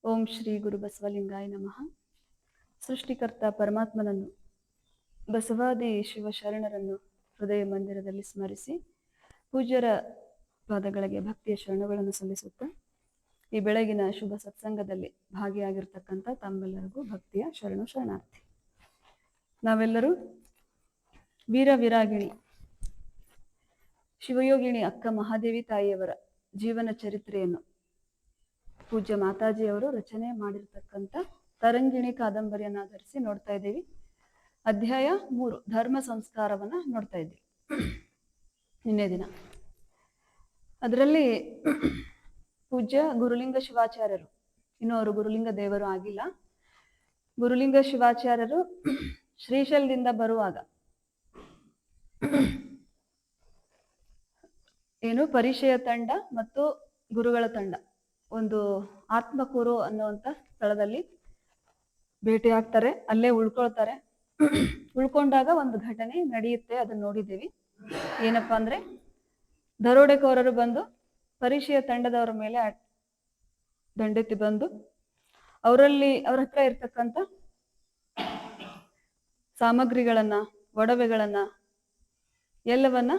ಓಂ ಶ್ರೀ ಗುರು ಬಸವಲಿಂಗಾಯ ನಮಃ. ಸೃಷ್ಟಿಕರ್ತ ಪರಮಾತ್ಮನನ್ನು, ಬಸವಾದಿ ಶಿವಶರಣರನ್ನು ಹೃದಯ ಮಂದಿರದಲ್ಲಿ ಸ್ಮರಿಸಿ ಪೂಜ್ಯರ ಪಾದಗಳಿಗೆ ಭಕ್ತಿಯ ಶರಣಗಳನ್ನು ಸಲ್ಲಿಸುತ್ತಾ ಈ ಬೆಳಗಿನ ಶುಭ ಸತ್ಸಂಗದಲ್ಲಿ ಭಾಗಿಯಾಗಿರ್ತಕ್ಕಂಥ ತಮ್ಮೆಲ್ಲರಿಗೂ ಭಕ್ತಿಯ ಶರಣಾರ್ಥಿ. ನಾವೆಲ್ಲರೂ ವೀರ ವಿರಾಗಿಣಿ ಶಿವಯೋಗಿಣಿ ಅಕ್ಕ ಮಹಾದೇವಿ ತಾಯಿಯವರ ಜೀವನ ಚರಿತ್ರೆಯನ್ನು ಪೂಜ್ಯ ಮಾತಾಜಿಯವರು ರಚನೆ ಮಾಡಿರ್ತಕ್ಕಂಥ ತರಂಗಿಣಿ ಕಾದಂಬರಿಯನ್ನು ಆಧರಿಸಿ ನೋಡ್ತಾ ಇದ್ದೀವಿ. ಅಧ್ಯಾಯ 3 ಧರ್ಮ ಸಂಸ್ಕಾರವನ್ನ ನೋಡ್ತಾ ಇದ್ದೀವಿ ನಿನ್ನೆ ದಿನ. ಅದರಲ್ಲಿ ಪೂಜ್ಯ ಗುರುಲಿಂಗ ಶಿವಾಚಾರ್ಯರು, ಇನ್ನು ಅವರು ಗುರುಲಿಂಗ ದೇವರು ಆಗಿಲ್ಲ, ಗುರುಲಿಂಗ ಶಿವಾಚಾರ್ಯರು ಶ್ರೀಶೈಲದಿಂದ ಬರುವಾಗ ಏನು ಪರಿಚಯ ತಂಡ ಮತ್ತು ಗುರುಗಳ ತಂಡ ಒಂದು ಆತ್ಮಕೂರು ಅನ್ನುವಂಥ ಸ್ಥಳದಲ್ಲಿ ಭೇಟಿ ಆಗ್ತಾರೆ. ಅಲ್ಲೇ ಉಳ್ಕೊಳ್ತಾರೆ. ಉಳ್ಕೊಂಡಾಗ ಒಂದು ಘಟನೆ ನಡೆಯುತ್ತೆ, ಅದನ್ನ ನೋಡಿದ್ದೀವಿ. ಏನಪ್ಪಾ ಅಂದ್ರೆ, ದರೋಡೆಕೋರರು ಬಂದು ಪರಿಚಯ ತಂಡದವರ ಮೇಲೆ ದಂಡೆತ್ತಿ ಬಂದು ಅವ್ರ ಹತ್ರ ಇರ್ತಕ್ಕಂಥ ಸಾಮಗ್ರಿಗಳನ್ನ, ಒಡವೆಗಳನ್ನ ಎಲ್ಲವನ್ನ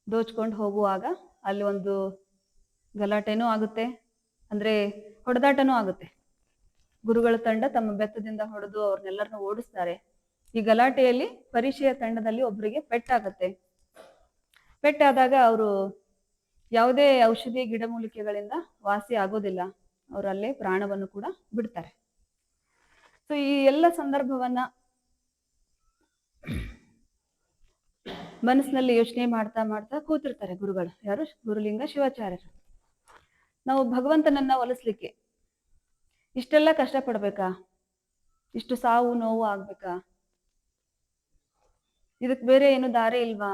ದೋಚ್ಕೊಂಡು ಹೋಗುವಾಗ ಅಲ್ಲಿ ಒಂದು ಗಲಾಟೆನೂ ಆಗುತ್ತೆ, ಅಂದ್ರೆ ಹೊಡೆದಾಟನೂ ಆಗುತ್ತೆ. ಗುರುಗಳ ತಂಡ ತಮ್ಮ ಬೆತ್ತದಿಂದ ಹೊಡೆದು ಅವ್ರನ್ನೆಲ್ಲರನ್ನು ಓಡಿಸ್ತಾರೆ. ಈ ಗಲಾಟೆಯಲ್ಲಿ ಪರಿಚಯ ತಂಡದಲ್ಲಿ ಒಬ್ಬರಿಗೆ ಪೆಟ್ಟಾಗತ್ತೆ. ಪೆಟ್ಟಾದಾಗ ಅವರು ಯಾವುದೇ ಔಷಧಿ ಗಿಡಮೂಲಿಕೆಗಳಿಂದ ವಾಸಿ ಆಗೋದಿಲ್ಲ, ಅವರಲ್ಲೇ ಪ್ರಾಣವನ್ನು ಕೂಡ ಬಿಡ್ತಾರೆ. ಸೊ ಈ ಎಲ್ಲ ಸಂದರ್ಭವನ್ನ ಮನಸ್ಸಿನಲ್ಲಿ ಯೋಚನೆ ಮಾಡ್ತಾ ಮಾಡ್ತಾ ಕೂತಿರ್ತಾರೆ ಗುರುಗಳು. ಯಾರು? ಗುರುಲಿಂಗ ಶಿವಾಚಾರ್ಯರು. ನಾವು ಭಗವಂತನನ್ನ ಒಲಿಸ್ಲಿಕ್ಕೆ ಇಷ್ಟೆಲ್ಲ ಕಷ್ಟಪಡ್ಬೇಕಾ? ಇಷ್ಟು ಸಾವು ನೋವು ಆಗ್ಬೇಕಾ? ಇದಕ್ ಬೇರೆ ಏನು ದಾರಿ ಇಲ್ವಾ?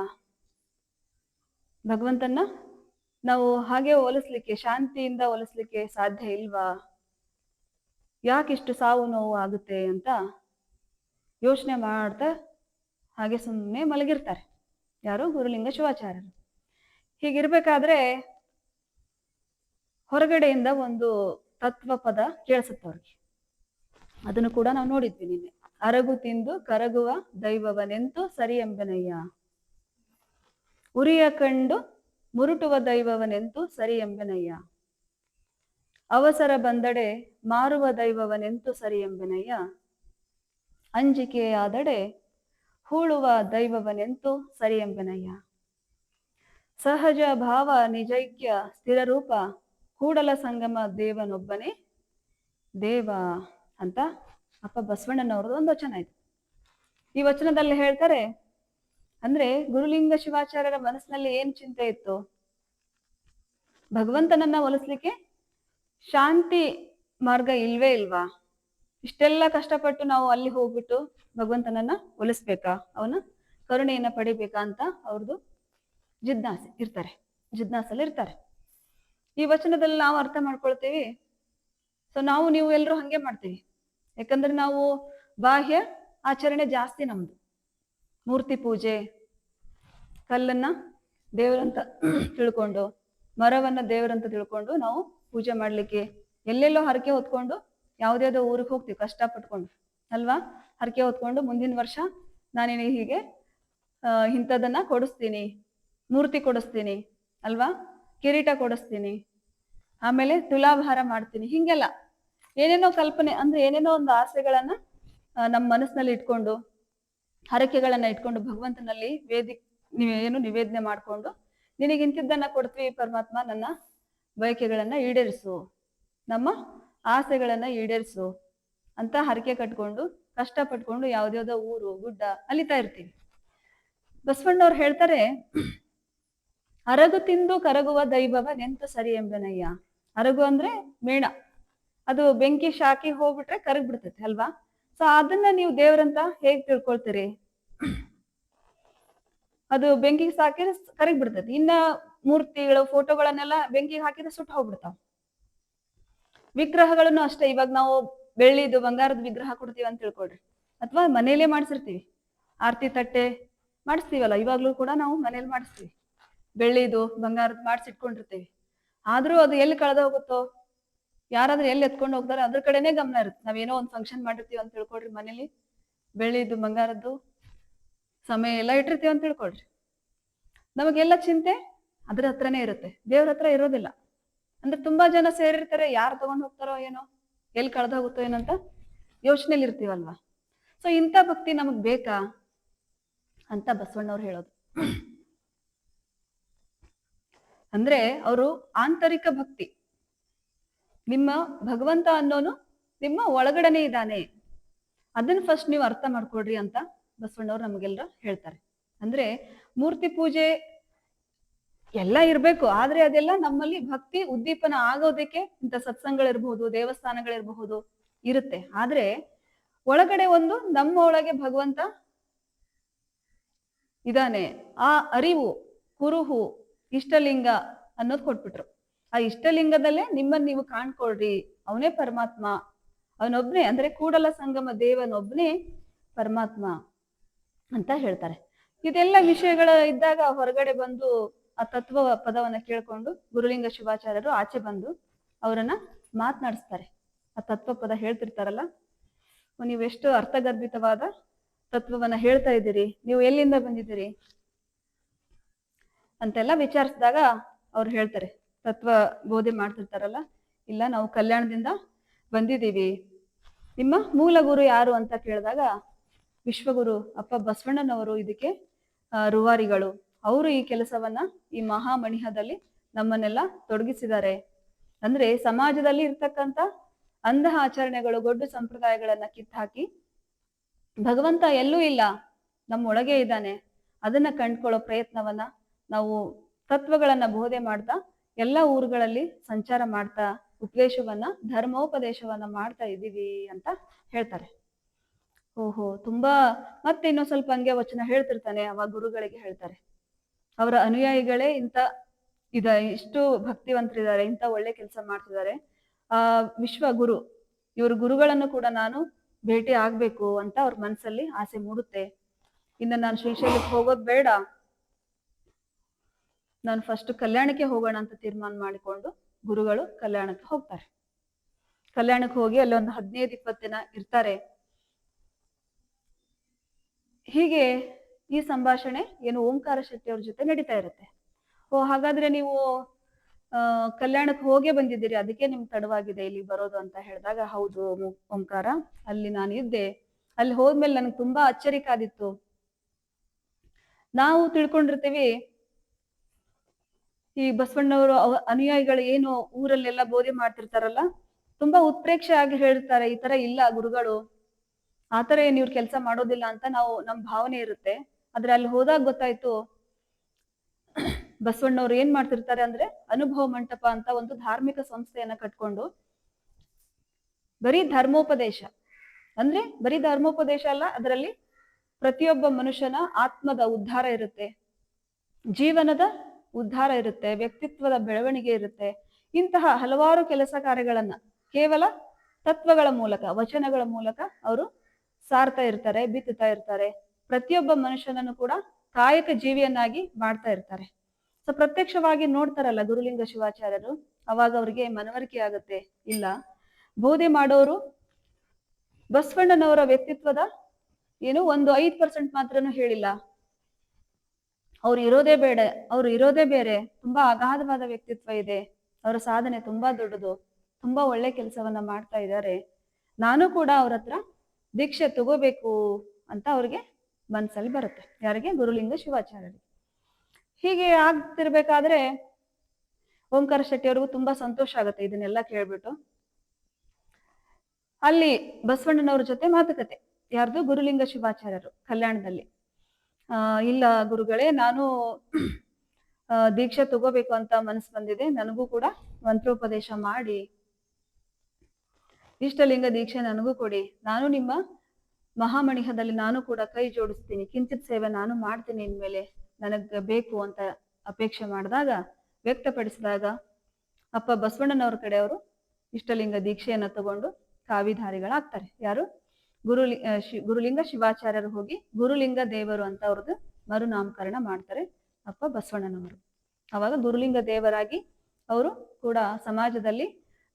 ಭಗವಂತನ ನಾವು ಹಾಗೆ ಒಲಿಸ್ಲಿಕ್ಕೆ, ಶಾಂತಿಯಿಂದ ಒಲಿಸ್ಲಿಕ್ಕೆ ಸಾಧ್ಯ ಇಲ್ವಾ? ಯಾಕಿಷ್ಟು ಸಾವು ನೋವು ಆಗುತ್ತೆ ಅಂತ ಯೋಚನೆ ಮಾಡ್ತಾ ಹಾಗೆ ಸುಮ್ಮನೆ ಮಲಗಿರ್ತಾರೆ. ಯಾರು? ಗುರುಲಿಂಗ ಶಿವಾಚಾರ್ಯರು. ಹೀಗಿರ್ಬೇಕಾದ್ರೆ ಹೊರಗಡೆಯಿಂದ ಒಂದು ತತ್ವ ಪದ ಕೇಳಿಸುತ್ತೆ ಅವ್ರಿಗೆ. ಅದನ್ನು ಕೂಡ ನಾವು ನೋಡಿದ್ವಿ ನಿನ್ನೆ. ಅರಗು ತಿಂದು ಕರಗುವ ದೈವವನೆಂತು ಸರಿ ಎಂಬೆನಯ್ಯ, ಉರಿಯ ಕಂಡು ಮುರುಟುವ ದೈವವನೆಂತು ಸರಿ ಎಂಬೆನಯ್ಯ, ಅವಸರ ಬಂದಡೆ ಮಾರುವ ದೈವವನೆಂತು ಸರಿ ಎಂಬೆನಯ್ಯ, ಅಂಜಿಕೆಯಾದಡೆ ಹೂಳುವ ದೈವವನೆಂತು ಸರಿ ಎಂಬೆನಯ್ಯ, ಸಹಜ ಭಾವ ನಿಜೈಕ್ಯ ಸ್ಥಿರರೂಪ ಕೂಡಲ ಸಂಗಮ ದೇವನೊಬ್ಬನೇ ದೇವ ಅಂತ ಅಪ್ಪ ಬಸವಣ್ಣನವ್ರದ್ದು ಒಂದು ವಚನ ಇದೆ. ಈ ವಚನದಲ್ಲಿ ಹೇಳ್ತಾರೆ, ಅಂದ್ರೆ ಗುರುಲಿಂಗ ಶಿವಾಚಾರ್ಯರ ಮನಸ್ಸಿನಲ್ಲಿ ಏನ್ ಚಿಂತೆ ಇತ್ತು? ಭಗವಂತನನ್ನ ಒಲಿಸ್ಲಿಕ್ಕೆ ಶಾಂತಿ ಮಾರ್ಗ ಇಲ್ವೇ ಇಲ್ವಾ? ಇಷ್ಟೆಲ್ಲ ಕಷ್ಟಪಟ್ಟು ನಾವು ಅಲ್ಲಿ ಹೋಗ್ಬಿಟ್ಟು ಭಗವಂತನನ್ನ ಒಲಿಸ್ಬೇಕಾ? ಅವನ ಕರುಣೆಯನ್ನ ಪಡಿಬೇಕಾ ಅಂತ ಅವ್ರದ್ದು ಜಿಜ್ಞಾಸಲ್ಲಿ ಇರ್ತಾರೆ. ಈ ವಚನದಲ್ಲಿ ನಾವು ಅರ್ಥ ಮಾಡ್ಕೊಳ್ತೀವಿ. ಸೊ ನೀವು ಎಲ್ಲರೂ ಹಂಗೆ ಮಾಡ್ತೀವಿ. ಯಾಕಂದ್ರೆ ನಾವು ಬಾಹ್ಯ ಆಚರಣೆ ಜಾಸ್ತಿ ನಮ್ದು. ಮೂರ್ತಿ ಪೂಜೆ, ಕಲ್ಲನ್ನ ದೇವರಂತ ತಿಳ್ಕೊಂಡು, ಮರವನ್ನ ದೇವರಂತ ತಿಳ್ಕೊಂಡು ನಾವು ಪೂಜೆ ಮಾಡ್ಲಿಕ್ಕೆ ಎಲ್ಲೆಲ್ಲೋ ಹರಕೆ ಹೊತ್ಕೊಂಡು ಯಾವ್ದ್ಯಾವ್ದೋ ಊರಿಗೆ ಹೋಗ್ತೀವಿ ಕಷ್ಟಪಟ್ಕೊಂಡು ಅಲ್ವಾ? ಹರಕೆ ಹೊತ್ಕೊಂಡು ಮುಂದಿನ ವರ್ಷ ನಾನೇನು ಹೀಗೆ ಇಂಥದನ್ನ ಕೊಡಿಸ್ತೀನಿ, ಮೂರ್ತಿ ಕೊಡಿಸ್ತೀನಿ ಅಲ್ವಾ, ಕಿರೀಟ ಕೊಡಿಸ್ತೀನಿ, ಆಮೇಲೆ ತುಲಾಭಾರ ಮಾಡ್ತೀನಿ, ಹಿಂಗೆಲ್ಲ ಏನೇನೋ ಕಲ್ಪನೆ, ಅಂದ್ರೆ ಏನೇನೋ ಒಂದು ಆಸೆಗಳನ್ನ ನಮ್ಮ ಮನಸ್ಸಿನಲ್ಲಿ ಇಟ್ಕೊಂಡು, ಹರಕೆಗಳನ್ನ ಇಟ್ಕೊಂಡು ಭಗವಂತನಲ್ಲಿ ನಿವೇದನೆ ಮಾಡ್ಕೊಂಡು, ನಿನಗಿಂತಿದ್ದನ್ನ ಕೊಡ್ತೀವಿ ಪರಮಾತ್ಮ, ನನ್ನ ಬಯಕೆಗಳನ್ನ ಈಡೇರಿಸು, ನಮ್ಮ ಆಸೆಗಳನ್ನ ಈಡೇರಿಸು ಅಂತ ಹರಕೆ ಕಟ್ಕೊಂಡು ಕಷ್ಟಪಟ್ಕೊಂಡು ಯಾವ್ದ್ಯಾವ್ದೋ ಊರು ಗುಡ್ಡ ಅಲಿತಾ ಇರ್ತೀವಿ. ಬಸವಣ್ಣವ್ರು ಹೇಳ್ತಾರೆ, ಅರಗು ತಿಂದು ಕರಗುವ ದೈವವ ನೆಂತು ಸರಿ ಎಂಬೆನಯ್ಯ. ಅರಗು ಅಂದ್ರೆ ಮೇಣ, ಅದು ಬೆಂಕಿ ಶಾಕಿ ಹೋಗ್ಬಿಟ್ರೆ ಕರಗ್ ಬಿಡ್ತೈತೆ ಅಲ್ವಾ? ಸೊ ಅದನ್ನ ನೀವು ದೇವರಂತ ಹೇಗ್ ತಿಳ್ಕೊಳ್ತೀರಿ? ಅದು ಬೆಂಕಿಗೆ ಸಾಕಿದ್ರೆ ಕರಗ್ ಬಿಡ್ತೈತಿ. ಇನ್ನ ಮೂರ್ತಿಗಳು, ಫೋಟೋಗಳನ್ನೆಲ್ಲ ಬೆಂಕಿಗೆ ಹಾಕಿದ್ರೆ ಸುಟ್ಟು ಹೋಗ್ಬಿಡ್ತಾವ. ವಿಗ್ರಹಗಳನ್ನು ಅಷ್ಟೇ. ಇವಾಗ ನಾವು ಬೆಳ್ಳಿದು ಬಂಗಾರದ ವಿಗ್ರಹ ಕೊಡ್ತೀವಿ ಅಂತ ತಿಳ್ಕೊಳ್ರಿ, ಅಥವಾ ಮನೇಲೆ ಮಾಡಿಸಿರ್ತೀವಿ. ಆರತಿ ತಟ್ಟೆ ಮಾಡಿಸ್ತೀವಲ್ಲ, ಇವಾಗ್ಲೂ ಕೂಡ ನಾವು ಮನೇಲಿ ಮಾಡಿಸ್ತೀವಿ. ಬೆಳ್ಳಿದು ಬಂಗಾರದ ಮಾಡಿಸಿಟ್ಕೊಂಡಿರ್ತೀವಿ. ಆದ್ರೂ ಅದು ಎಲ್ಲಿ ಕಳೆದ ಹೋಗುತ್ತೋ? ಯಾರಾದ್ರೂ ಎಲ್ಲಿ ಎತ್ಕೊಂಡು ಹೋಗ್ತಾರೆ ಅದ್ರ ಕಡೆನೇ ಗಮನ ಇರುತ್ತೆ. ನಾವೇನೋ ಒಂದು ಫಂಕ್ಷನ್ ಮಾಡಿರ್ತೀವಿ ಅಂತ ತಿಳ್ಕೊಳ್ರಿ, ಮನೇಲಿ ಬೆಳ್ಳಿದ್ದು ಬಂಗಾರದ್ದು ಸಮಯ ಎಲ್ಲ ಇಟ್ಟಿರ್ತೀವಿ ಅಂತ ತಿಳ್ಕೊಳ್ರಿ, ನಮಗೆಲ್ಲ ಚಿಂತೆ ಅದ್ರ ಹತ್ರನೇ ಇರುತ್ತೆ, ದೇವ್ರ ಹತ್ರ ಇರೋದಿಲ್ಲ. ಅಂದ್ರೆ ತುಂಬಾ ಜನ ಸೇರಿರ್ತಾರೆ, ಯಾರು ತಗೊಂಡ್ ಹೋಗ್ತಾರೋ ಏನೋ, ಎಲ್ಲಿ ಕಳೆದ ಹೋಗುತ್ತೋ ಏನಂತ ಯೋಚನೆಲಿ ಇರ್ತೀವಲ್ವಾ. ಸೊ ಇಂಥ ಭಕ್ತಿ ನಮಗ್ ಬೇಕಾ ಅಂತ ಬಸವಣ್ಣವ್ರು ಹೇಳೋದು. ಅಂದ್ರೆ ಅವರು ಆಂತರಿಕ ಭಕ್ತಿ, ನಿಮ್ಮ ಭಗವಂತ ಅನ್ನೋನು ನಿಮ್ಮ ಒಳಗಡೆನೆ ಇದ್ದಾನೆ, ಅದನ್ನ ಫಸ್ಟ್ ನೀವು ಅರ್ಥ ಮಾಡ್ಕೊಡ್ರಿ ಅಂತ ಬಸವಣ್ಣವ್ರು ನಮಗೆಲ್ಲರ ಹೇಳ್ತಾರೆ. ಅಂದ್ರೆ ಮೂರ್ತಿ ಪೂಜೆ ಎಲ್ಲ ಇರ್ಬೇಕು, ಆದ್ರೆ ಅದೆಲ್ಲ ನಮ್ಮಲ್ಲಿ ಭಕ್ತಿ ಉದ್ದೀಪನ ಆಗೋದಕ್ಕೆ ಇಂಥ ಸತ್ಸಂಗಗಳಿರ್ಬಹುದು, ದೇವಸ್ಥಾನಗಳಿರಬಹುದು ಇರುತ್ತೆ. ಆದ್ರೆ ಒಳಗಡೆ ಒಂದು ನಮ್ಮ ಒಳಗೆ ಭಗವಂತ ಇದಾನೆ, ಆ ಅರಿವು, ಕುರುಹು, ಇಷ್ಟಲಿಂಗ ಅನ್ನೋದು ಕೊಟ್ಬಿಟ್ರು. ಆ ಇಷ್ಟಲಿಂಗದಲ್ಲೇ ನಿಮ್ಮನ್ನ ನೀವು ಕಾಣ್ಕೊಳ್ರಿ, ಅವನೇ ಪರಮಾತ್ಮ, ಅವನೊಬ್ನೇ, ಅಂದ್ರೆ ಕೂಡಲ ಸಂಗಮ ದೇವನೊಬ್ನೇ ಪರಮಾತ್ಮ ಅಂತ ಹೇಳ್ತಾರೆ. ಇದೆಲ್ಲ ವಿಷಯಗಳ ಇದ್ದಾಗ ಹೊರಗಡೆ ಬಂದು ಆ ತತ್ವ ಪದವನ್ನ ಕೇಳ್ಕೊಂಡು ಗುರುಲಿಂಗ ಶಿವಾಚಾರ್ಯರು ಆಚೆ ಬಂದು ಅವರನ್ನ ಮಾತನಾಡಿಸ್ತಾರೆ. ಆ ತತ್ವ ಪದ ಹೇಳ್ತಿರ್ತಾರಲ್ಲ, ನೀವೆಷ್ಟು ಅರ್ಥಗರ್ಭಿತವಾದ ತತ್ವವನ್ನ ಹೇಳ್ತಾ ಇದ್ದೀರಿ, ನೀವು ಎಲ್ಲಿಂದ ಬಂದಿದ್ದೀರಿ ಅಂತೆಲ್ಲ ವಿಚಾರಿಸಿದಾಗ ಅವ್ರು ಹೇಳ್ತಾರೆ, ತತ್ವ ಬೋಧೆ ಮಾಡ್ತಿರ್ತಾರಲ್ಲ, ಇಲ್ಲ ನಾವು ಕಲ್ಯಾಣದಿಂದ ಬಂದಿದ್ದೀವಿ. ನಿಮ್ಮ ಮೂಲ ಗುರು ಯಾರು ಅಂತ ಕೇಳಿದಾಗ ವಿಶ್ವಗುರು ಅಪ್ಪ ಬಸವಣ್ಣನವರು ಇದಕ್ಕೆ ರೂವಾರಿಗಳು, ಅವರು ಈ ಕೆಲಸವನ್ನ ಈ ಮಹಾಮಣಿಹದಲ್ಲಿ ನಮ್ಮನ್ನೆಲ್ಲ ತೊಡಗಿಸಿದ್ದಾರೆ. ಅಂದ್ರೆ ಸಮಾಜದಲ್ಲಿ ಇರ್ತಕ್ಕಂಥ ಅಂಧ ಆಚರಣೆಗಳು, ಗೊಡ್ಡು ಸಂಪ್ರದಾಯಗಳನ್ನ ಕಿತ್ತಾಕಿ ಭಗವಂತ ಎಲ್ಲೂ ಇಲ್ಲ, ನಮ್ಮೊಳಗೆ ಇದ್ದಾನೆ, ಅದನ್ನ ಕಂಡ್ಕೊಳ್ಳೋ ಪ್ರಯತ್ನವನ್ನ ನಾವು ತತ್ವಗಳನ್ನ ಬೋಧೆ ಮಾಡ್ತಾ ಎಲ್ಲ ಊರುಗಳಲ್ಲಿ ಸಂಚಾರ ಮಾಡ್ತಾ ಉಪದೇಶವನ್ನ, ಧರ್ಮೋಪದೇಶವನ್ನ ಮಾಡ್ತಾ ಇದ್ದೀವಿ ಅಂತ ಹೇಳ್ತಾರೆ. ಓಹೋ, ತುಂಬಾ ಮತ್ತೆ ಇನ್ನೊಂದ್ ಸ್ವಲ್ಪ ಹಂಗೆ ವಚನ ಹೇಳ್ತಿರ್ತಾನೆ. ಅವಾಗ ಗುರುಗಳಿಗೆ ಹೇಳ್ತಾರೆ, ಅವರ ಅನುಯಾಯಿಗಳೇ ಇಂಥ ಇಷ್ಟು ಭಕ್ತಿವಂತರಿದ್ದಾರೆ, ಇಂಥ ಒಳ್ಳೆ ಕೆಲಸ ಮಾಡ್ತಿದ್ದಾರೆ, ವಿಶ್ವ ಗುರು, ಇವ್ರ ಗುರುಗಳನ್ನು ಕೂಡ ನಾನು ಭೇಟಿ ಆಗ್ಬೇಕು ಅಂತ ಅವ್ರ ಮನಸ್ಸಲ್ಲಿ ಆಸೆ ಮೂಡುತ್ತೆ. ಇನ್ನು ನಾನು ಶ್ರೀಶೈಲಕ್ಕೆ ಹೋಗೋದ್ ಬೇಡ, ನಾನು ಫಸ್ಟ್ ಕಲ್ಯಾಣಕ್ಕೆ ಹೋಗೋಣ ಅಂತ ತೀರ್ಮಾನ ಮಾಡಿಕೊಂಡು ಗುರುಗಳು ಕಲ್ಯಾಣಕ್ಕೆ ಹೋಗ್ತಾರೆ. ಕಲ್ಯಾಣಕ್ಕೆ ಹೋಗಿ ಅಲ್ಲಿ ಒಂದು 15-20 ದಿನ ಇರ್ತಾರೆ. ಹೀಗೆ ಈ ಸಂಭಾಷಣೆ ಏನು ಓಂಕಾರ ಶೆಟ್ಟಿ ಅವ್ರ ಜೊತೆ ನಡೀತಾ ಇರುತ್ತೆ. ಓ, ಹಾಗಾದ್ರೆ ನೀವು ಕಲ್ಯಾಣಕ್ಕೆ ಹೋಗೇ ಬಂದಿದ್ದೀರಿ, ಅದಕ್ಕೆ ನಿಮ್ಗೆ ತಡವಾಗಿದೆ ಇಲ್ಲಿ ಬರೋದು ಅಂತ ಹೇಳಿದಾಗ, ಹೌದು ಓಂಕಾರ, ಅಲ್ಲಿ ನಾನು ಇದ್ದೆ, ಅಲ್ಲಿ ಹೋದ್ಮೇಲೆ ನನಗೆ ತುಂಬಾ ಅಚ್ಚರಿಕಾದಿತ್ತು. ನಾವು ತಿಳ್ಕೊಂಡಿರ್ತೀವಿ ಈ ಬಸವಣ್ಣವರು ಅನುಯಾಯಿಗಳು ಏನು ಊರಲ್ಲೆಲ್ಲ ಬೋಧೆ ಮಾಡ್ತಿರ್ತಾರಲ್ಲ, ತುಂಬಾ ಉತ್ಪ್ರೇಕ್ಷೆ ಆಗಿ ಹೇಳ್ತಾರೆ, ಈ ತರ ಇಲ್ಲ ಗುರುಗಳು, ಆತರ ಏನ್ ಇವ್ರು ಕೆಲಸ ಮಾಡೋದಿಲ್ಲ ಅಂತ ನಮ್ ಭಾವನೆ ಇರುತ್ತೆ. ಆದ್ರೆ ಅಲ್ಲಿ ಹೋದಾಗ ಗೊತ್ತಾಯ್ತು, ಬಸವಣ್ಣವ್ರು ಏನ್ ಮಾಡ್ತಿರ್ತಾರೆ ಅಂದ್ರೆ ಅನುಭವ ಮಂಟಪ ಅಂತ ಒಂದು ಧಾರ್ಮಿಕ ಸಂಸ್ಥೆಯನ್ನ ಕಟ್ಕೊಂಡು ಬರೀ ಧರ್ಮೋಪದೇಶ, ಅಂದ್ರೆ ಬರೀ ಧರ್ಮೋಪದೇಶ ಅಲ್ಲ, ಅದರಲ್ಲಿ ಪ್ರತಿಯೊಬ್ಬ ಮನುಷ್ಯನ ಆತ್ಮದ ಉದ್ಧಾರ ಇರುತ್ತೆ, ಜೀವನದ ಉದ್ಧಾರ ಇರುತ್ತೆ, ವ್ಯಕ್ತಿತ್ವದ ಬೆಳವಣಿಗೆ ಇರುತ್ತೆ. ಇಂತಹ ಹಲವಾರು ಕೆಲಸ ಕಾರ್ಯಗಳನ್ನ ಕೇವಲ ತತ್ವಗಳ ಮೂಲಕ, ವಚನಗಳ ಮೂಲಕ ಅವರು ಸಾರ್ತಾ ಇರ್ತಾರೆ, ಬಿತ್ತುತ್ತಾ ಇರ್ತಾರೆ. ಪ್ರತಿಯೊಬ್ಬ ಮನುಷ್ಯನನ್ನು ಕೂಡ ಕಾಯಕ ಜೀವಿಯನ್ನಾಗಿ ಮಾಡ್ತಾ ಇರ್ತಾರೆ. ಸೊ ಪ್ರತ್ಯಕ್ಷವಾಗಿ ನೋಡ್ತಾರಲ್ಲ ಗುರುಲಿಂಗ ಶಿವಾಚಾರ್ಯರು, ಅವಾಗ ಅವ್ರಿಗೆ ಮನವರಿಕೆ ಆಗುತ್ತೆ, ಇಲ್ಲ ಬೋಧೆ ಮಾಡೋರು ಬಸವಣ್ಣನವರ ವ್ಯಕ್ತಿತ್ವದ ಏನು ಒಂದು 5% ಮಾತ್ರನೂ ಹೇಳಿಲ್ಲ, ಅವ್ರು ಇರೋದೇ ಬೇರೆ, ತುಂಬಾ ಅಗಾಧವಾದ ವ್ಯಕ್ತಿತ್ವ ಇದೆ, ಅವರ ಸಾಧನೆ ತುಂಬಾ ದೊಡ್ಡದು, ತುಂಬಾ ಒಳ್ಳೆ ಕೆಲಸವನ್ನ ಮಾಡ್ತಾ ಇದ್ದಾರೆ, ನಾನು ಕೂಡ ಅವ್ರ ಹತ್ರ ದೀಕ್ಷೆ ತಗೋಬೇಕು ಅಂತ ಅವ್ರಿಗೆ ಮನ್ಸಲ್ಲಿ ಬರುತ್ತೆ. ಯಾರಿಗೆ? ಗುರುಲಿಂಗ ಶಿವಾಚಾರ್ಯರಿಗೆ. ಹೀಗೆ ಆಗ್ತಿರ್ಬೇಕಾದ್ರೆ ಓಂಕಾರ ಶೆಟ್ಟಿ ಅವ್ರಿಗೂ ತುಂಬಾ ಸಂತೋಷ ಆಗುತ್ತೆ ಇದನ್ನೆಲ್ಲ ಕೇಳ್ಬಿಟ್ಟು. ಅಲ್ಲಿ ಬಸವಣ್ಣನವ್ರ ಜೊತೆ ಮಾತುಕತೆ, ಯಾರ್ದು? ಗುರುಲಿಂಗ ಶಿವಾಚಾರ್ಯರು ಕಲ್ಯಾಣದಲ್ಲಿ. ಇಲ್ಲ ಗುರುಗಳೇ, ನಾನು ದೀಕ್ಷೆ ತಗೋಬೇಕು ಅಂತ ಮನಸ್ಸು ಬಂದಿದೆ, ನನಗೂ ಕೂಡ ಮಂತ್ರೋಪದೇಶ ಮಾಡಿ ಇಷ್ಟಲಿಂಗ ದೀಕ್ಷೆ ನನಗೂ ಕೊಡಿ, ನಾನು ನಿಮ್ಮ ಮಹಾಮಣಿಹದಲ್ಲಿ ನಾನು ಕೂಡ ಕೈ ಜೋಡಿಸ್ತೀನಿ, ಕಿಂಚಿತ್ ಸೇವೆ ನಾನು ಮಾಡ್ತೀನಿ ಇನ್ಮೇಲೆ, ನನಗ್ ಬೇಕು ಅಂತ ಅಪೇಕ್ಷೆ ಮಾಡಿದಾಗ, ವ್ಯಕ್ತಪಡಿಸಿದಾಗ ಅಪ್ಪ ಬಸವಣ್ಣನವ್ರ ಕಡೆ ಅವರು ಇಷ್ಟಲಿಂಗ ದೀಕ್ಷೆಯನ್ನ ತಗೊಂಡು ಕಾವಿಧಾರಿಗಳಾಗ್ತಾರೆ. ಯಾರು? ಗುರುಲಿಂಗ ಶಿವಾಚಾರ್ಯರು ಹೋಗಿ ಗುರುಲಿಂಗ ದೇವರು ಅಂತ ಅವ್ರದ್ದು ಮರುನಾಮಕರಣ ಮಾಡ್ತಾರೆ ಅಪ್ಪ ಬಸವಣ್ಣನವರು. ಅವಾಗ ಗುರುಲಿಂಗ ದೇವರಾಗಿ ಅವರು ಕೂಡ ಸಮಾಜದಲ್ಲಿ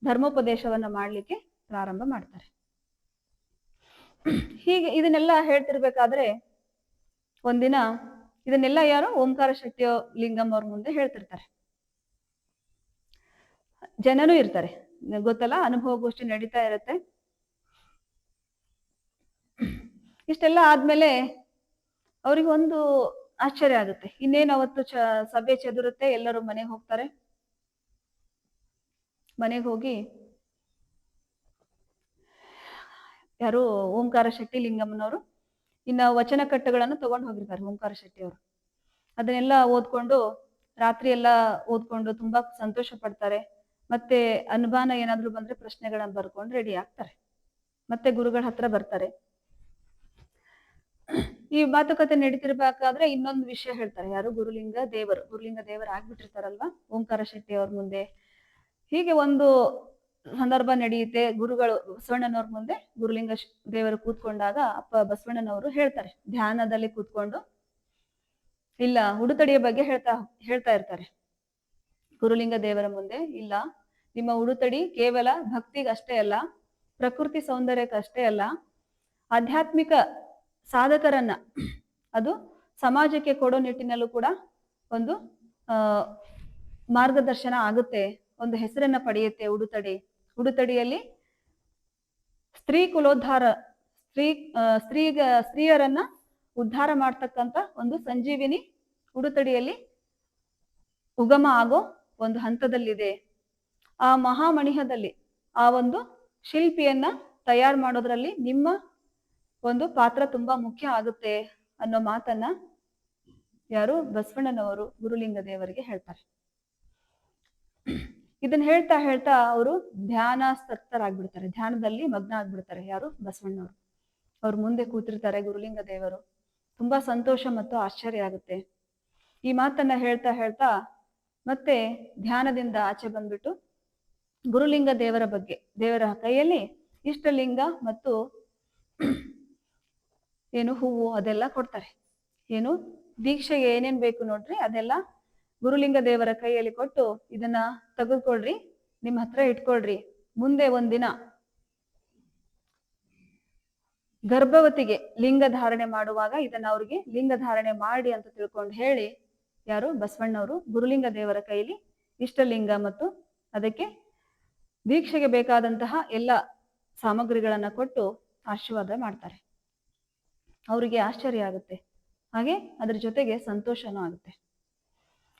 ಧರ್ಮೋಪದೇಶವನ್ನ ಮಾಡ್ಲಿಕ್ಕೆ ಪ್ರಾರಂಭ ಮಾಡ್ತಾರೆ. ಹೀಗೆ ಇದನ್ನೆಲ್ಲ ಹೇಳ್ತಿರ್ಬೇಕಾದ್ರೆ ಒಂದಿನ ಇದನ್ನೆಲ್ಲ ಯಾರು ಓಂಕಾರ ಶೆಟ್ಟಿ ಲಿಂಗಂ ಅವ್ರ ಮುಂದೆ ಹೇಳ್ತಿರ್ತಾರೆ. ಜನನೂ ಇರ್ತಾರೆ, ಗೊತ್ತಲ್ಲ, ಅನುಭವಗೋಷ್ಠಿ ನಡೀತಾ ಇರತ್ತೆ. ಇಷ್ಟೆಲ್ಲ ಆದ್ಮೇಲೆ ಅವ್ರಿಗೆ ಒಂದು ಆಶ್ಚರ್ಯ ಆಗುತ್ತೆ. ಇನ್ನೇನು ಅವತ್ತು ಸಭೆ ಚೆದುರುತ್ತೆ, ಎಲ್ಲರೂ ಮನೆಗೆ ಹೋಗ್ತಾರೆ. ಮನೆಗೆ ಹೋಗಿ ಯಾರು ಓಂಕಾರ ಶೆಟ್ಟಿ ಲಿಂಗಮ್ಮನವರು ಇನ್ನ ವಚನ ಕಟ್ಟುಗಳನ್ನು ತಗೊಂಡು ಹೋಗಿರ್ತಾರೆ ಓಂಕಾರ ಶೆಟ್ಟಿ ಅವರು. ಅದನ್ನೆಲ್ಲ ಓದ್ಕೊಂಡು ರಾತ್ರಿ ಎಲ್ಲ ಓದ್ಕೊಂಡು ತುಂಬಾ ಸಂತೋಷ ಪಡ್ತಾರೆ. ಮತ್ತೆ ಅನುಮಾನ ಏನಾದ್ರು ಬಂದ್ರೆ ಪ್ರಶ್ನೆಗಳನ್ನ ಬರ್ಕೊಂಡು ರೆಡಿ ಆಗ್ತಾರೆ. ಮತ್ತೆ ಗುರುಗಳ ಹತ್ರ ಬರ್ತಾರೆ. ಈ ಮಾತುಕತೆ ನಡೀತಿರ್ಬೇಕಾದ್ರೆ ಇನ್ನೊಂದು ವಿಷಯ ಹೇಳ್ತಾರೆ. ಯಾರು ಗುರುಲಿಂಗ ದೇವರು ಆಗ್ಬಿಟ್ಟಿರ್ತಾರಲ್ವಾ ಓಂಕಾರ ಶೆಟ್ಟಿ ಅವ್ರ ಮುಂದೆ. ಹೀಗೆ ಒಂದು ಸಂದರ್ಭ ನಡೆಯುತ್ತೆ. ಗುರುಗಳು ಬಸವಣ್ಣನವ್ರ ಮುಂದೆ ಗುರುಲಿಂಗ ದೇವರು ಕೂತ್ಕೊಂಡಾಗ ಅಪ್ಪ ಬಸವಣ್ಣನವರು ಹೇಳ್ತಾರೆ, ಧ್ಯಾನದಲ್ಲಿ ಕೂತ್ಕೊಂಡು ಇಲ್ಲ ಉಡುತಡಿಯ ಬಗ್ಗೆ ಹೇಳ್ತಾ ಇರ್ತಾರೆ ಗುರುಲಿಂಗ ದೇವರ ಮುಂದೆ. ಇಲ್ಲ, ನಿಮ್ಮ ಉಡುತಡಿ ಕೇವಲ ಭಕ್ತಿಗಷ್ಟೇ ಅಲ್ಲ, ಪ್ರಕೃತಿ ಸೌಂದರ್ಯಕ್ಕಷ್ಟೇ ಅಲ್ಲ, ಆಧ್ಯಾತ್ಮಿಕ ಸಾಧಕರನ್ನ ಅದು ಸಮಾಜಕ್ಕೆ ಕೊಡೋ ನಿಟ್ಟಿನಲ್ಲೂ ಕೂಡ ಒಂದು ಮಾರ್ಗದರ್ಶನ ಆಗುತ್ತೆ, ಒಂದು ಹೆಸರನ್ನ ಪಡೆಯುತ್ತೆ ಉಡುತಡಿಯಲ್ಲಿ ಸ್ತ್ರೀ ಕುಲೋದ್ಧಾರ, ಸ್ತ್ರೀಯರನ್ನ ಉದ್ಧಾರ ಮಾಡ್ತಕ್ಕಂಥ ಒಂದು ಸಂಜೀವಿನಿ ಉಡುತಡಿಯಲ್ಲಿ ಉಗಮ ಆಗೋ ಒಂದು ಹಂತದಲ್ಲಿದೆ. ಆ ಮಹಾಮಣಿಹದಲ್ಲಿ ಆ ಒಂದು ಶಿಲ್ಪಿಯನ್ನ ತಯಾರು ಮಾಡೋದ್ರಲ್ಲಿ ನಿಮ್ಮ ಒಂದು ಪಾತ್ರ ತುಂಬಾ ಮುಖ್ಯ ಆಗುತ್ತೆ ಅನ್ನೋ ಮಾತನ್ನ ಯಾರು ಬಸವಣ್ಣನವರು ಗುರುಲಿಂಗ ದೇವರಿಗೆ ಹೇಳ್ತಾರೆ. ಇದನ್ನ ಹೇಳ್ತಾ ಹೇಳ್ತಾ ಅವರು ಧ್ಯಾನಾಸಕ್ತರಾಗ್ಬಿಡ್ತಾರೆ, ಧ್ಯಾನದಲ್ಲಿ ಮಗ್ನ ಆಗ್ಬಿಡ್ತಾರೆ. ಯಾರು ಬಸವಣ್ಣವರು ಅವ್ರ ಮುಂದೆ ಕೂತಿರ್ತಾರೆ ಗುರುಲಿಂಗ ದೇವರು. ತುಂಬಾ ಸಂತೋಷ ಮತ್ತು ಆಶ್ಚರ್ಯ ಆಗುತ್ತೆ. ಈ ಮಾತನ್ನ ಹೇಳ್ತಾ ಹೇಳ್ತಾ ಮತ್ತೆ ಧ್ಯಾನದಿಂದ ಆಚೆ ಬಂದ್ಬಿಟ್ಟು ಗುರುಲಿಂಗ ದೇವರ ಬಗ್ಗೆ, ದೇವರ ಕೈಯಲ್ಲಿ ಇಷ್ಟಲಿಂಗ ಮತ್ತು ಏನು ಹೂವು ಅದೆಲ್ಲ ಕೊಡ್ತಾರೆ. ಏನು ದೀಕ್ಷೆಗೆ ಏನೇನ್ ಬೇಕು ನೋಡ್ರಿ ಅದೆಲ್ಲ ಗುರುಲಿಂಗ ದೇವರ ಕೈಯಲ್ಲಿ ಕೊಟ್ಟು ಇದನ್ನ ತೆಗೆದುಕೊಳ್ರಿ, ನಿಮ್ಮ ಹತ್ರ ಇಟ್ಕೊಳ್ರಿ. ಮುಂದೆ ಒಂದಿನ ಗರ್ಭವತಿಗೆ ಲಿಂಗ ಧಾರಣೆ ಮಾಡುವಾಗ ಇದನ್ನ ಅವ್ರಿಗೆ ಲಿಂಗ ಧಾರಣೆ ಮಾಡಿ ಅಂತ ತಿಳ್ಕೊಂಡು ಹೇಳಿ ಯಾರು ಬಸವಣ್ಣವರು ಗುರುಲಿಂಗ ದೇವರ ಕೈಲಿ ಇಷ್ಟಲಿಂಗ ಮತ್ತು ಅದಕ್ಕೆ ದೀಕ್ಷೆಗೆ ಬೇಕಾದಂತಹ ಎಲ್ಲ ಸಾಮಗ್ರಿಗಳನ್ನ ಕೊಟ್ಟು ಆಶೀರ್ವಾದ ಮಾಡ್ತಾರೆ. ಅವರಿಗೆ ಆಶ್ಚರ್ಯ ಆಗುತ್ತೆ, ಹಾಗೆ ಅದ್ರ ಜೊತೆಗೆ ಸಂತೋಷನೂ ಆಗುತ್ತೆ.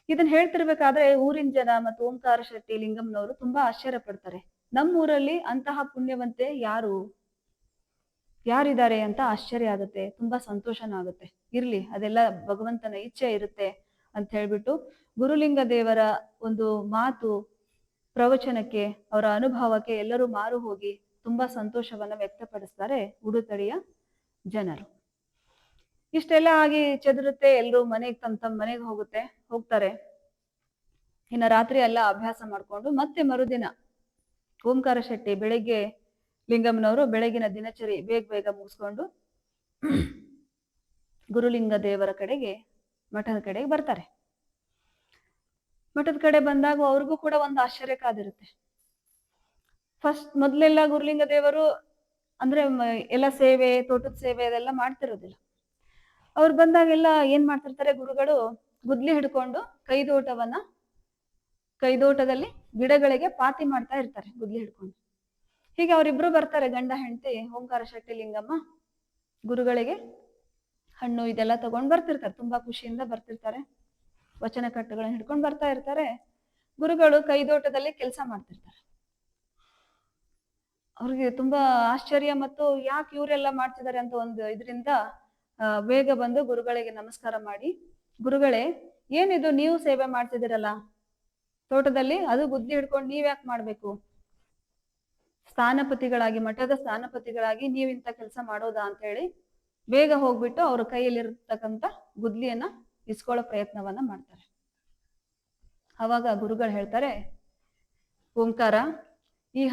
ಇದನ್ನ ಹೇಳ್ತಿರ್ಬೇಕಾದ್ರೆ ಊರಿನ ಜನ ಮತ್ತು ಓಂಕಾರ ಶೆಟ್ಟಿ ಲಿಂಗಂನವರು ತುಂಬಾ ಆಶ್ಚರ್ಯ ಪಡ್ತಾರೆ. ನಮ್ಮೂರಲ್ಲಿ ಅಂತಹ ಪುಣ್ಯವಂತೆ ಯಾರಿದ್ದಾರೆ ಅಂತ ಆಶ್ಚರ್ಯ ಆಗುತ್ತೆ, ತುಂಬಾ ಸಂತೋಷನೂ ಆಗುತ್ತೆ. ಇರ್ಲಿ, ಅದೆಲ್ಲ ಭಗವಂತನ ಇಚ್ಛೆ ಇರುತ್ತೆ ಅಂತ ಹೇಳ್ಬಿಟ್ಟು ಗುರುಲಿಂಗ ದೇವರ ಒಂದು ಮಾತು ಪ್ರವಚನಕ್ಕೆ, ಅವರ ಅನುಭವಕ್ಕೆ ಎಲ್ಲರೂ ಮಾರು ಹೋಗಿ ತುಂಬಾ ಸಂತೋಷವನ್ನ ವ್ಯಕ್ತಪಡಿಸ್ತಾರೆ ಉಡುತಡಿಯ ಜನರು. ಇಷ್ಟೆಲ್ಲ ಆಗಿ ಚೆದರುತ್ತೆ, ಎಲ್ಲರೂ ಮನೆಗೆ ತಮ್ಮ ಮನೆಗೆ ಹೋಗ್ತಾರೆ. ಇನ್ನು ರಾತ್ರಿ ಎಲ್ಲ ಅಭ್ಯಾಸ ಮಾಡ್ಕೊಂಡು ಮತ್ತೆ ಮರುದಿನ ಓಂಕಾರ ಶೆಟ್ಟಿ ಬೆಳಿಗ್ಗೆ ಲಿಂಗಮ್ಮನವರು ಬೆಳಗಿನ ದಿನಚರಿ ಬೇಗ ಮುಗಿಸ್ಕೊಂಡು ಗುರುಲಿಂಗ ದೇವರ ಕಡೆಗೆ ಮಠದ ಕಡೆಗೆ ಬರ್ತಾರೆ. ಮಠದ ಕಡೆ ಬಂದಾಗ ಅವ್ರಿಗೂ ಕೂಡ ಒಂದು ಆಶ್ಚರ್ಯ ಕಾದಿರುತ್ತೆ. ಮೊದ್ಲೆಲ್ಲ ಗುರುಲಿಂಗ ದೇವರು ಅಂದ್ರೆ ಎಲ್ಲ ಸೇವೆ, ತೋಟದ ಸೇವೆ ಅದೆಲ್ಲ ಮಾಡ್ತಿರೋದಿಲ್ಲ. ಅವ್ರು ಬಂದಾಗೆಲ್ಲ ಏನ್ ಮಾಡ್ತಿರ್ತಾರೆ ಗುರುಗಳು, ಗುದ್ಲಿ ಹಿಡ್ಕೊಂಡು ಕೈದೋಟದಲ್ಲಿ ಗಿಡಗಳಿಗೆ ಪಾತಿ ಮಾಡ್ತಾ ಇರ್ತಾರೆ ಗುದ್ಲಿ ಹಿಡ್ಕೊಂಡು. ಹೀಗೆ ಅವರಿಬ್ರು ಬರ್ತಾರೆ, ಗಂಡ ಹೆಂಡತಿ ಓಂಕಾರ ಶೆಟ್ಟಿ ಲಿಂಗಮ್ಮ ಗುರುಗಳಿಗೆ ಹಣ್ಣು ಇದೆಲ್ಲ ತಗೊಂಡ್ ಬರ್ತಿರ್ತಾರೆ. ತುಂಬಾ ಖುಷಿಯಿಂದ ಬರ್ತಿರ್ತಾರೆ, ವಚನ ಕಟ್ಟುಗಳನ್ನ ಹಿಡ್ಕೊಂಡು ಬರ್ತಾ ಇರ್ತಾರೆ. ಗುರುಗಳು ಕೈದೋಟದಲ್ಲಿ ಕೆಲಸ ಮಾಡ್ತಿರ್ತಾರೆ. ಅವ್ರಿಗೆ ತುಂಬಾ ಆಶ್ಚರ್ಯ ಮತ್ತು ಯಾಕೆ ಇವರೆಲ್ಲ ಮಾಡ್ತಿದ್ದಾರೆ ಅಂತ ಒಂದು ಇದರಿಂದ ಬೇಗ ಬಂದು ಗುರುಗಳಿಗೆ ನಮಸ್ಕಾರ ಮಾಡಿ, ಗುರುಗಳೇ ಏನಿದು ನೀವು ಸೇವೆ ಮಾಡ್ತಿದ್ದೀರಲ್ಲ ತೋಟದಲ್ಲಿ, ಅದು ಗುದ್ಲಿ ಹಿಡ್ಕೊಂಡು ನೀವ್ ಯಾಕೆ ಮಾಡ್ಬೇಕು? ಮಠದ ಸ್ಥಾನಪತಿಗಳಾಗಿ ನೀವಿಂತ ಕೆಲಸ ಮಾಡೋದಾ ಅಂತ ಹೇಳಿ ಬೇಗ ಹೋಗ್ಬಿಟ್ಟು ಅವ್ರ ಕೈಯಲ್ಲಿರ್ತಕ್ಕಂಥ ಗುದ್ಲಿಯನ್ನ ಇಸ್ಕೊಳ್ಳೋ ಪ್ರಯತ್ನವನ್ನ ಮಾಡ್ತಾರೆ. ಅವಾಗ ಗುರುಗಳು ಹೇಳ್ತಾರೆ, ಓಂಕಾರ, ಈ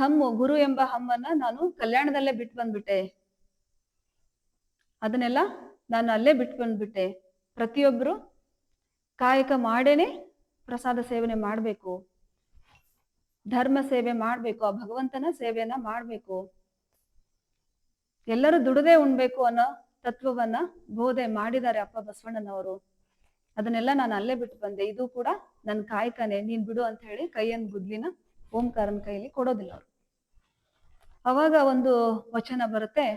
ಗುರು ಎಂಬ ಹಮ್ಮನ್ನ ನಾನು ಕಲ್ಯಾಣದಲ್ಲೇ ಬಿಟ್ಟು ಬಂದ್ಬಿಟ್ಟೆ, ಅದನ್ನೆಲ್ಲ ನಾನು ಅಲ್ಲೇ ಬಿಟ್ಟು ಬಂದ್ಬಿಟ್ಟೆ. ಪ್ರತಿಯೊಬ್ರು ಕಾಯಕ ಮಾಡೇನೆ ಪ್ರಸಾದ ಸೇವನೆ ಮಾಡ್ಬೇಕು, ಧರ್ಮ ಸೇವೆ ಮಾಡ್ಬೇಕು, ಆ ಭಗವಂತನ ಸೇವೆಯನ್ನ ಮಾಡ್ಬೇಕು, ಎಲ್ಲರೂ ದುಡದೆ ಉಣ್ಬೇಕು ಅನ್ನೋ ತತ್ವವನ್ನ ಬೋಧೆ ಮಾಡಿದ್ದಾರೆ ಅಪ್ಪ ಬಸವಣ್ಣನವರು. ಅದನ್ನೆಲ್ಲ ನಾನು ಅಲ್ಲೇ ಬಿಟ್ಟು ಬಂದೆ. ಇದು ಕೂಡ ನನ್ನ ಕಾಯಕನೇ, ನೀನ್ ಬಿಡು ಅಂತ ಹೇಳಿ ಕೈಯನ್ ಗುದ್ಲಿನ ಓಂಕಾರನ ಕೈಯಲ್ಲಿ ಕೊಡೋದಿಲ್ಲ ಅವರು. ಅವಾಗ ಒಂದು ವಚನ ಬರುತ್ತೆ,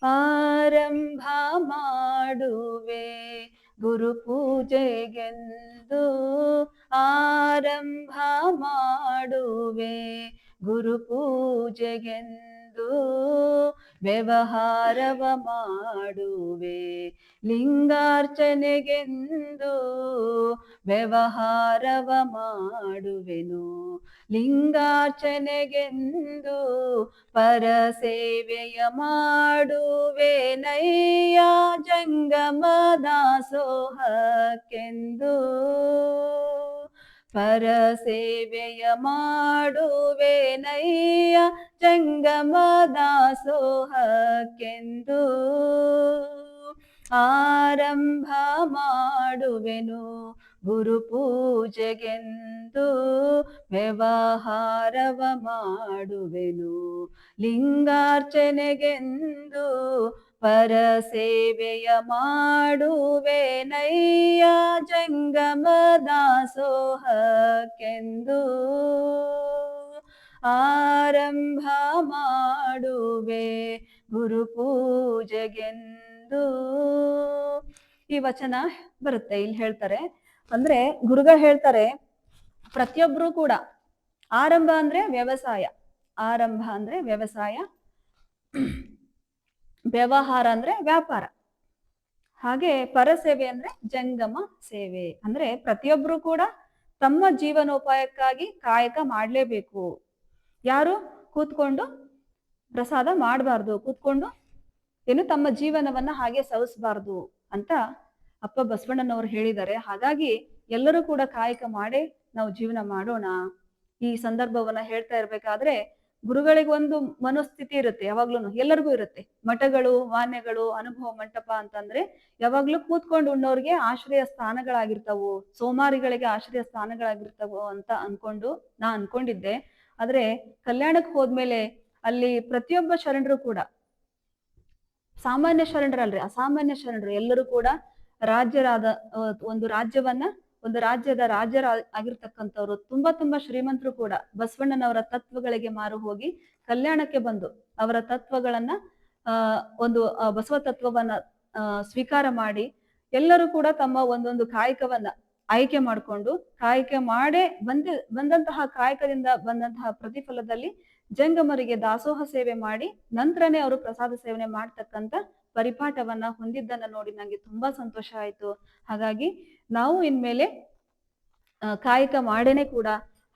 ಆರಂಭ ಮಾಡುವೆ ಗುರು ಪೂಜೆಗೆಂದು, ಆರಂಭ ಮಾಡುವೆ ಗುರು ಪೂಜೆಗೆಂದು, ವ್ಯವಹಾರವ ಮಾಡುವೆ ಲಿಂಗಾರ್ಚನೆಗೆಂದು, ವ್ಯವಹಾರವ ಮಾಡುವೆನು ಲಿಂಗಾರ್ಚನೆಗೆಂದು, ಪರ ಸೇವೆಯ ಮಾಡುವೆ ನಯ್ಯ ಜಂಗಮ ದಾಸೋಹಕ್ಕೆಂದು, ಪರ ಸೇವೆಯ ಮಾಡುವೆ ನಯ್ಯ ಜಂಗಮ ದಾಸೋಹಕ್ಕೆಂದು, ಆರಂಭ ಮಾಡುವೆನು ಗುರು ಪೂಜೆಗೆಂದು, ವ್ಯವಹಾರವ ಮಾಡುವೆನು ಲಿಂಗಾರ್ಚನೆಗೆಂದು, ಪರ ಸೇವೆಯ ಮಾಡುವೆ ನಯ್ಯ ಜಂಗಮ ದಾಸೋಹಕ್ಕೆಂದು, ಆರಂಭ ಮಾಡುವೆ ಗುರು ಪೂಜೆಗೆಂದು. ಈ ವಚನ ಬರುತ್ತೆ. ಇಲ್ಲಿ ಹೇಳ್ತಾರೆ ಅಂದ್ರೆ ಗುರುಗಳು ಹೇಳ್ತಾರೆ, ಪ್ರತಿಯೊಬ್ರು ಕೂಡ ಆರಂಭ ಅಂದ್ರೆ ವ್ಯವಸಾಯ, ಆರಂಭ ಅಂದ್ರೆ ವ್ಯವಸಾಯ, ವ್ಯವಹಾರ ಅಂದ್ರೆ ವ್ಯಾಪಾರ, ಹಾಗೆ ಪರಸೇವೆ ಅಂದ್ರೆ ಜಂಗಮ ಸೇವೆ. ಅಂದ್ರೆ ಪ್ರತಿಯೊಬ್ರು ಕೂಡ ತಮ್ಮ ಜೀವನೋಪಾಯಕ್ಕಾಗಿ ಕಾಯಕ ಮಾಡ್ಲೇಬೇಕು. ಯಾರು ಕೂತ್ಕೊಂಡು ಪ್ರಸಾದ ಮಾಡಬಾರ್ದು, ಕೂತ್ಕೊಂಡು ಏನು ತಮ್ಮ ಜೀವನವನ್ನ ಹಾಗೆ ಸವಿಸಬಾರ್ದು ಅಂತ ಅಪ್ಪ ಬಸವಣ್ಣನವರು ಹೇಳಿದ್ದಾರೆ. ಹಾಗಾಗಿ ಎಲ್ಲರೂ ಕೂಡ ಕಾಯಕ ಮಾಡೇ ನಾವು ಜೀವನ ಮಾಡೋಣ. ಈ ಸಂದರ್ಭವನ್ನ ಹೇಳ್ತಾ ಇರ್ಬೇಕಾದ್ರೆ ಗುರುಗಳಿಗೆ ಒಂದು ಮನೋಸ್ಥಿತಿ ಇರುತ್ತೆ, ಯಾವಾಗ್ಲೂ ಎಲ್ಲರಿಗೂ ಇರುತ್ತೆ. ಮಠಗಳು, ವಾನ್ಯಗಳು, ಅನುಭವ ಮಂಟಪ ಅಂತಂದ್ರೆ ಯಾವಾಗ್ಲೂ ಕೂತ್ಕೊಂಡು ಉಣ್ಣೋರ್ಗೆ ಆಶ್ರಯ ಸ್ಥಾನಗಳಾಗಿರ್ತಾವು, ಸೋಮಾರಿಗಳಿಗೆ ಆಶ್ರಯ ಸ್ಥಾನಗಳಾಗಿರ್ತಾವು ಅಂತ ನಾ ಅನ್ಕೊಂಡಿದ್ದೆ. ಆದ್ರೆ ಕಲ್ಯಾಣಕ್ಕೆ ಹೋದ್ಮೇಲೆ ಅಲ್ಲಿ ಪ್ರತಿಯೊಬ್ಬ ಶರಣರು ಕೂಡ ಸಾಮಾನ್ಯ ಶರಣರಲ್ರಿ, ಅಸಾಮಾನ್ಯ ಶರಣರು ಎಲ್ಲರೂ ಕೂಡ ರಾಜ್ಯರಾದ ಒಂದು ರಾಜ್ಯದ ರಾಜ್ಯರಾಗಿರ್ತಕ್ಕಂಥವ್ರು, ತುಂಬಾ ಶ್ರೀಮಂತರು ಕೂಡ ಬಸವಣ್ಣನವರ ತತ್ವಗಳಿಗೆ ಮಾರು ಹೋಗಿ ಕಲ್ಯಾಣಕ್ಕೆ ಬಂದು ಅವರ ತತ್ವಗಳನ್ನ ಒಂದು ಬಸವ ತತ್ವವನ್ನ ಸ್ವೀಕಾರ ಮಾಡಿ ಎಲ್ಲರೂ ಕೂಡ ತಮ್ಮ ಒಂದೊಂದು ಕಾಯಕವನ್ನ ಆಯ್ಕೆ ಮಾಡಿಕೊಂಡು ಕಾಯಕ ಮಾಡೇ ಬಂದಂತಹ ಕಾಯಕದಿಂದ ಬಂದಂತಹ ಪ್ರತಿಫಲದಲ್ಲಿ ಜಂಗಮರಿಗೆ ದಾಸೋಹ ಸೇವೆ ಮಾಡಿ ನಂತರನೇ ಅವರು ಪ್ರಸಾದ ಸೇವನೆ ಮಾಡ್ತಕ್ಕಂಥ ಪರಿಪಾಠವನ್ನ ಹೊಂದಿದ್ದನ್ನ ನೋಡಿ ನಂಗೆ ತುಂಬಾ ಸಂತೋಷ ಆಯ್ತು. ಹಾಗಾಗಿ ನಾವು ಇನ್ಮೇಲೆ ಕಾಯಕ ಮಾಡೇನೆ ಕೂಡ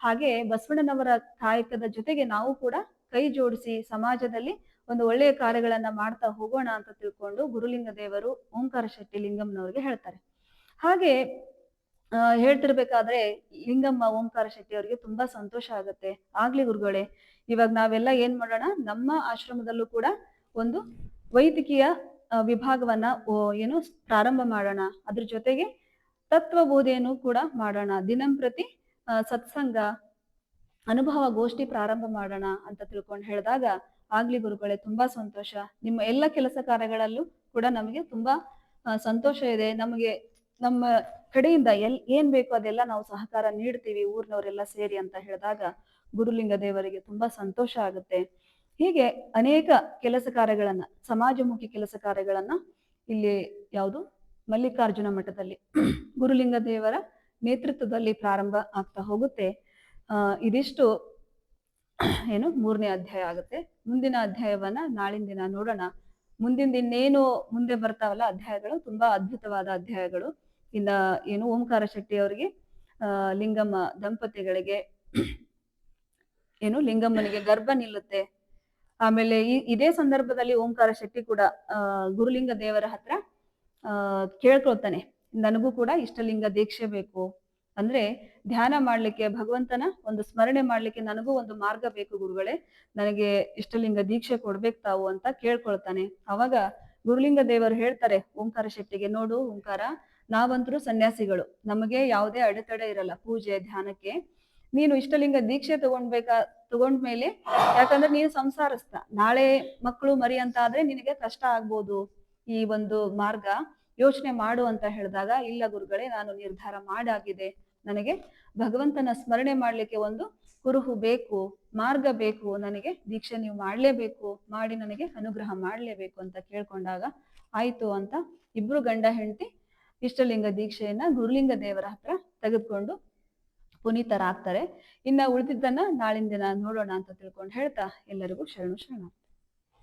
ಹಾಗೆ ಬಸವಣ್ಣನವರ ಕಾಯಕದ ಜೊತೆಗೆ ನಾವು ಕೂಡ ಕೈ ಜೋಡಿಸಿ ಸಮಾಜದಲ್ಲಿ ಒಂದು ಒಳ್ಳೆಯ ಕಾರ್ಯಗಳನ್ನ ಮಾಡ್ತಾ ಹೋಗೋಣ ಅಂತ ತಿಳ್ಕೊಂಡು ಗುರುಲಿಂಗ ದೇವರು ಓಂಕಾರ ಶೆಟ್ಟಿ ಲಿಂಗಮ್ಮನವ್ರಿಗೆ ಹೇಳ್ತಾರೆ. ಹಾಗೆ ಹೇಳ್ತಿರ್ಬೇಕಾದ್ರೆ ಲಿಂಗಮ್ಮ ಓಂಕಾರ ಶೆಟ್ಟಿ ಅವರಿಗೆ ತುಂಬಾ ಸಂತೋಷ ಆಗುತ್ತೆ. ಆಗ್ಲಿ ಗುರುಗಳೇ, ಇವಾಗ ನಾವೆಲ್ಲ ಏನ್ ಮಾಡೋಣ, ನಮ್ಮ ಆಶ್ರಮದಲ್ಲೂ ಕೂಡ ಒಂದು ವೈದ್ಯಕೀಯ ವಿಭಾಗವನ್ನ ಏನು ಪ್ರಾರಂಭ ಮಾಡೋಣ, ಅದ್ರ ಜೊತೆಗೆ ತತ್ವ ಬೋಧೆಯನ್ನು ಕೂಡ ಮಾಡೋಣ, ದಿನಂಪ್ರತಿ ಸತ್ಸಂಗ ಅನುಭವ ಗೋಷ್ಠಿ ಪ್ರಾರಂಭ ಮಾಡೋಣ ಅಂತ ತಿಳ್ಕೊಂಡು ಹೇಳಿದಾಗ ಆಗ್ಲಿ ಗುರುಗಳೇ, ತುಂಬಾ ಸಂತೋಷ. ನಿಮ್ಮ ಎಲ್ಲ ಕೆಲಸ ಕಾರ್ಯಗಳಲ್ಲೂ ಕೂಡ ನಮಗೆ ತುಂಬಾ ಸಂತೋಷ ಇದೆ. ನಮಗೆ ನಮ್ಮ ಕಡೆಯಿಂದ ಏನ್ ಬೇಕು ಅದೆಲ್ಲ ನಾವು ಸಹಕಾರ ನೀಡ್ತೀವಿ ಊರಿನವರೆಲ್ಲ ಸೇರಿ ಅಂತ ಹೇಳಿದಾಗ ಗುರುಲಿಂಗ ದೇವರಿಗೆ ತುಂಬಾ ಸಂತೋಷ ಆಗುತ್ತೆ. ಹೀಗೆ ಅನೇಕ ಕೆಲಸ ಕಾರ್ಯಗಳನ್ನ, ಸಮಾಜಮುಖಿ ಕೆಲಸ ಕಾರ್ಯಗಳನ್ನ ಇಲ್ಲಿ ಯಾವುದು ಮಲ್ಲಿಕಾರ್ಜುನ ಮಠದಲ್ಲಿ ಗುರುಲಿಂಗ ದೇವರ ನೇತೃತ್ವದಲ್ಲಿ ಪ್ರಾರಂಭ ಆಗ್ತಾ ಹೋಗುತ್ತೆ. ಇದಿಷ್ಟು ಏನು 3ನೇ ಅಧ್ಯಾಯ ಆಗುತ್ತೆ. ಮುಂದಿನ ಅಧ್ಯಾಯವನ್ನ ನಾಳಿನ ದಿನ ನೋಡೋಣ. ಮುಂದಿನ ಇನ್ನೇನು ಮುಂದೆ ಬರ್ತಾವಲ್ಲ ಅಧ್ಯಾಯಗಳು ತುಂಬಾ ಅದ್ಭುತವಾದ ಅಧ್ಯಾಯಗಳು. ಇನ್ನ ಏನು ಓಂಕಾರ ಶೆಟ್ಟಿ ಅವರಿಗೆ ಲಿಂಗಮ್ಮ ದಂಪತಿಗಳಿಗೆ ಏನು ಲಿಂಗಮ್ಮನಿಗೆ ಗರ್ಭ ನಿಲ್ಲುತ್ತೆ. ಆಮೇಲೆ ಇದೇ ಸಂದರ್ಭದಲ್ಲಿ ಓಂಕಾರ ಶೆಟ್ಟಿ ಕೂಡ ಗುರುಲಿಂಗ ದೇವರ ಹತ್ರ ಕೇಳ್ಕೊಳ್ತಾನೆ, ನನಗೂ ಕೂಡ ಇಷ್ಟಲಿಂಗ ದೀಕ್ಷೆ ಬೇಕು, ಅಂದ್ರೆ ಧ್ಯಾನ ಮಾಡ್ಲಿಕ್ಕೆ, ಭಗವಂತನ ಒಂದು ಸ್ಮರಣೆ ಮಾಡ್ಲಿಕ್ಕೆ ನನಗೂ ಒಂದು ಮಾರ್ಗ ಬೇಕು ಗುರುಗಳೇ, ನನಗೆ ಇಷ್ಟಲಿಂಗ ದೀಕ್ಷೆ ಕೊಡ್ಬೇಕು ತಾವು ಅಂತ ಕೇಳ್ಕೊಳ್ತಾನೆ. ಅವಾಗ ಗುರುಲಿಂಗ ದೇವರು ಹೇಳ್ತಾರೆ ಓಂಕಾರ ಶೆಟ್ಟಿಗೆ, ನೋಡು ಓಂಕಾರ, ನಾವಂತರೂ ಸನ್ಯಾಸಿಗಳು, ನಮಗೆ ಯಾವುದೇ ಅಡೆತಡೆ ಇರಲ್ಲ ಪೂಜೆ ಧ್ಯಾನಕ್ಕೆ. ನೀನು ಇಷ್ಟಲಿಂಗ ದೀಕ್ಷೆ ತಗೊಂಡ್ಮೇಲೆ, ಯಾಕಂದ್ರೆ ನೀನು ಸಂಸಾರಸ್ಥ, ನಾಳೆ ಮಕ್ಕಳು ಮರಿ ಅಂತ ಆದ್ರೆ ನಿನಗೆ ಕಷ್ಟ ಆಗ್ಬೋದು ಈ ಒಂದು ಮಾರ್ಗ, ಯೋಚನೆ ಮಾಡು ಅಂತ ಹೇಳಿದಾಗ, ಇಲ್ಲ ಗುರುಗಳೇ, ನಾನು ನಿರ್ಧಾರ ಮಾಡಾಗಿದೆ, ನನಗೆ ಭಗವಂತನ ಸ್ಮರಣೆ ಮಾಡ್ಲಿಕ್ಕೆ ಒಂದು ಕುರುಹು ಬೇಕು, ಮಾರ್ಗ ಬೇಕು, ನನಗೆ ದೀಕ್ಷೆ ನೀವು ಮಾಡ್ಲೇಬೇಕು, ಮಾಡಿ ನನಗೆ ಅನುಗ್ರಹ ಮಾಡ್ಲೇಬೇಕು ಅಂತ ಕೇಳ್ಕೊಂಡಾಗ ಆಯ್ತು ಅಂತ ಇಬ್ರು ಗಂಡ ಹೆಂಡತಿ ಇಷ್ಟಲಿಂಗ ದೀಕ್ಷೆಯನ್ನ ಗುರುಲಿಂಗ ದೇವರ ಹತ್ರ ತೆಗೆದುಕೊಂಡು ಪುನೀತರಾಗ್ತಾರೆ. ಇನ್ನ ಉಳಿದಿದ್ದನ್ನ ನಾಳಿನ ದಿನ ನೋಡೋಣ ಅಂತ ತಿಳ್ಕೊಂಡು ಹೇಳ್ತಾ ಎಲ್ಲರಿಗೂ ಶರಣು ಶರಣ.